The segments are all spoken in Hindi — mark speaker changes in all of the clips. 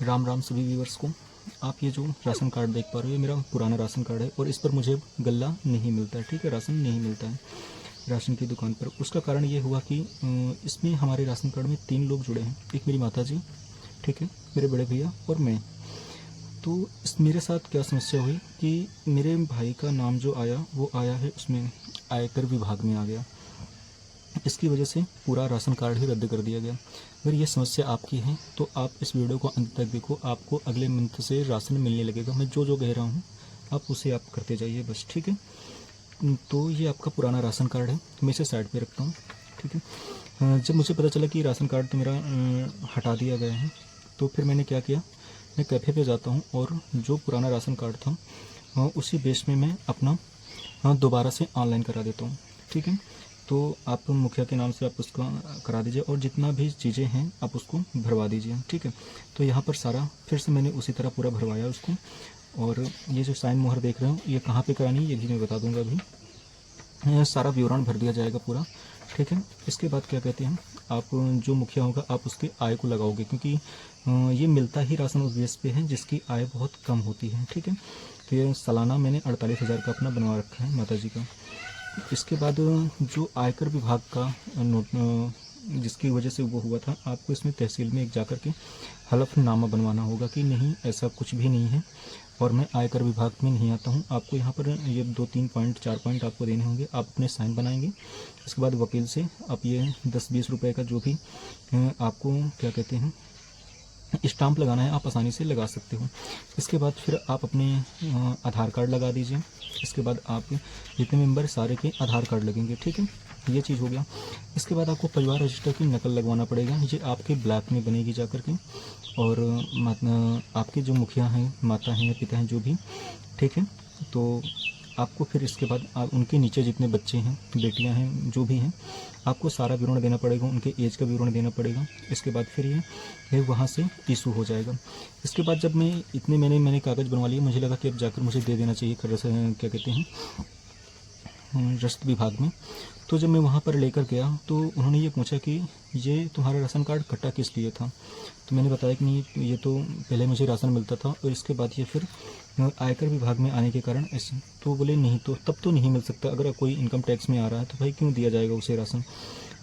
Speaker 1: राम राम सभी व्यूवर्स को। आप ये जो राशन कार्ड देख पा रहे हो ये मेरा पुराना राशन कार्ड है और इस पर मुझे गल्ला नहीं मिलता है, ठीक है, राशन नहीं मिलता है राशन की दुकान पर। उसका कारण ये हुआ कि इसमें हमारे राशन कार्ड में 3 लोग जुड़े हैं, एक मेरी माता जी, ठीक है, मेरे बड़े भैया और मैं। तो इस मेरे साथ क्या समस्या हुई कि मेरे भाई का नाम जो आया वो आया है उसमें आयकर विभाग में आ गया। इसकी वजह से पूरा राशन कार्ड ही रद्द कर दिया गया। अगर ये समस्या आपकी है तो आप इस वीडियो को अंत तक देखो, आपको अगले मंथ से राशन मिलने लगेगा। मैं जो जो कह रहा हूँ आप उसे आप करते जाइए बस, ठीक है। तो ये आपका पुराना राशन कार्ड है, मैं इसे साइड पे रखता हूँ, ठीक है। जब मुझे पता चला कि राशन कार्ड तो मेरा हटा दिया गया है, तो फिर मैंने क्या किया, मैं कैफ़े पे जाता हूँ और जो पुराना राशन कार्ड था उसी बेस में मैं अपना दोबारा से ऑनलाइन करा देता हूँ, ठीक है। तो आप मुखिया के नाम से आप उसका करा दीजिए और जितना भी चीज़ें हैं आप उसको भरवा दीजिए, ठीक है। तो यहाँ पर सारा फिर से मैंने उसी तरह पूरा भरवाया उसको। और ये जो साइन मोहर देख रहे हो ये कहाँ पे करानी है ये भी मैं बता दूंगा अभी। सारा विवरण भर दिया जाएगा पूरा, ठीक है। इसके बाद क्या कहते हैं, आप जो मुखिया होगा आप उसके आय को लगाओगे, क्योंकि ये मिलता ही राशन उस बेस पे है जिसकी आय बहुत कम होती है, ठीक है। तो ये सालाना मैंने 48,000 का अपना बनवा रखा है माता जी का। इसके बाद जो आयकर विभाग का नोट जिसकी वजह से वो हुआ था, आपको इसमें तहसील में एक जाकर के हलफनामा बनवाना होगा कि नहीं ऐसा कुछ भी नहीं है और मैं आयकर विभाग में नहीं आता हूँ। आपको यहाँ पर ये 2-3 पॉइंट 4 पॉइंट आपको देने होंगे, आप अपने साइन बनाएंगे। इसके बाद वकील से आप ये 10-20 रुपये का जो भी आपको क्या कहते हैं स्टाम्प लगाना है आप आसानी से लगा सकते हो। इसके बाद फिर आप अपने आधार कार्ड लगा दीजिए। इसके बाद आप जितने मेंबर सारे के आधार कार्ड लगेंगे, ठीक है, ये चीज़ हो गया। इसके बाद आपको परिवार रजिस्टर की नकल लगवाना पड़ेगा, ये आपके ब्लैक में बनेगी जा कर के। और आपके जो मुखिया हैं, माता हैं या पिता हैं जो भी, ठीक है, तो आपको फिर इसके बाद आप उनके नीचे जितने बच्चे हैं, बेटियां हैं, जो भी हैं, आपको सारा विवरण देना पड़ेगा, उनके एज का विवरण देना पड़ेगा। इसके बाद फिर ये वहाँ से इशू हो जाएगा। इसके बाद जब मैं इतने मैंने कागज़ बनवा लिए, मुझे लगा कि अब जाकर मुझे दे देना चाहिए क्या कहते हैं रस्त विभाग में। तो जब मैं वहाँ पर लेकर गया तो उन्होंने ये पूछा कि ये तुम्हारा राशन कार्ड कटा किस लिए था। तो मैंने बताया कि नहीं ये तो पहले मुझे राशन मिलता था और इसके बाद ये फिर आयकर विभाग में आने के कारण ऐसे। तो बोले नहीं, तो तब तो नहीं मिल सकता, अगर कोई इनकम टैक्स में आ रहा है तो भाई क्यों दिया जाएगा उसे राशन।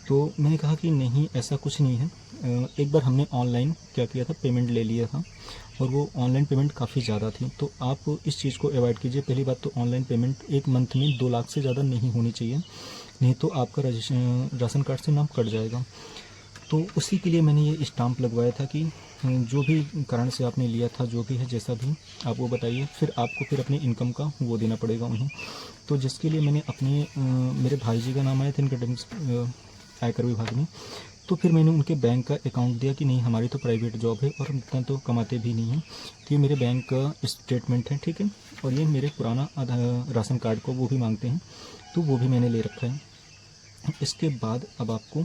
Speaker 1: तो मैंने कहा कि नहीं ऐसा कुछ नहीं है। एक बार हमने ऑनलाइन क्या किया था, पेमेंट ले लिया था और वो ऑनलाइन पेमेंट काफ़ी ज़्यादा थी। तो आप इस चीज़ को अवॉइड कीजिए। पहली बात तो ऑनलाइन पेमेंट एक मंथ में 2 लाख से ज़्यादा नहीं होनी चाहिए, नहीं तो आपका राशन कार्ड से नाम कट जाएगा। तो उसी के लिए मैंने ये स्टाम्प लगवाया था कि जो भी कारण से आपने लिया था, जो भी है जैसा भी आप वो बताइए, फिर आपको फिर अपने इनकम का वो देना पड़ेगा उन्हें। तो जिसके लिए मैंने अपने मेरे भाई जी का नाम आया था इनकम आयकर विभाग में। तो फिर मैंने उनके बैंक का अकाउंट दिया कि नहीं हमारी तो प्राइवेट जॉब है और हम इतना तो कमाते भी नहीं हैं, तो ये मेरे बैंक का स्टेटमेंट है, ठीक है। और ये मेरे पुराना राशन कार्ड को वो भी मांगते हैं, तो वो भी मैंने ले रखा है। इसके बाद अब आपको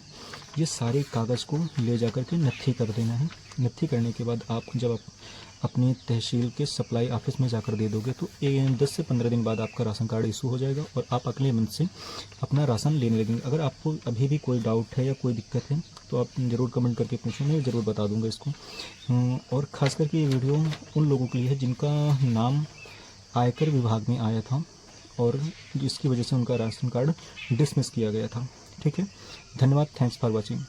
Speaker 1: ये सारे कागज़ को ले जा कर के नत्थी कर देना है। नत्थी करने के बाद आप जब आप अपनी तहसील के सप्लाई ऑफिस में जाकर दे दोगे तो 10 से 15 दिन बाद आपका राशन कार्ड इशू हो जाएगा और आप अगले मंथ से अपना राशन लेने लगेंगे। अगर आपको अभी भी कोई डाउट है या कोई दिक्कत है तो आप ज़रूर कमेंट करके पूछें, मैं ज़रूर बता दूंगा इसको। और ख़ास करके ये वीडियो उन लोगों के लिए है जिनका नाम आयकर विभाग में आया था और जिसकी वजह से उनका राशन कार्ड डिसमिस किया गया था, ठीक है। धन्यवाद, थैंक्स फॉर वॉचिंग।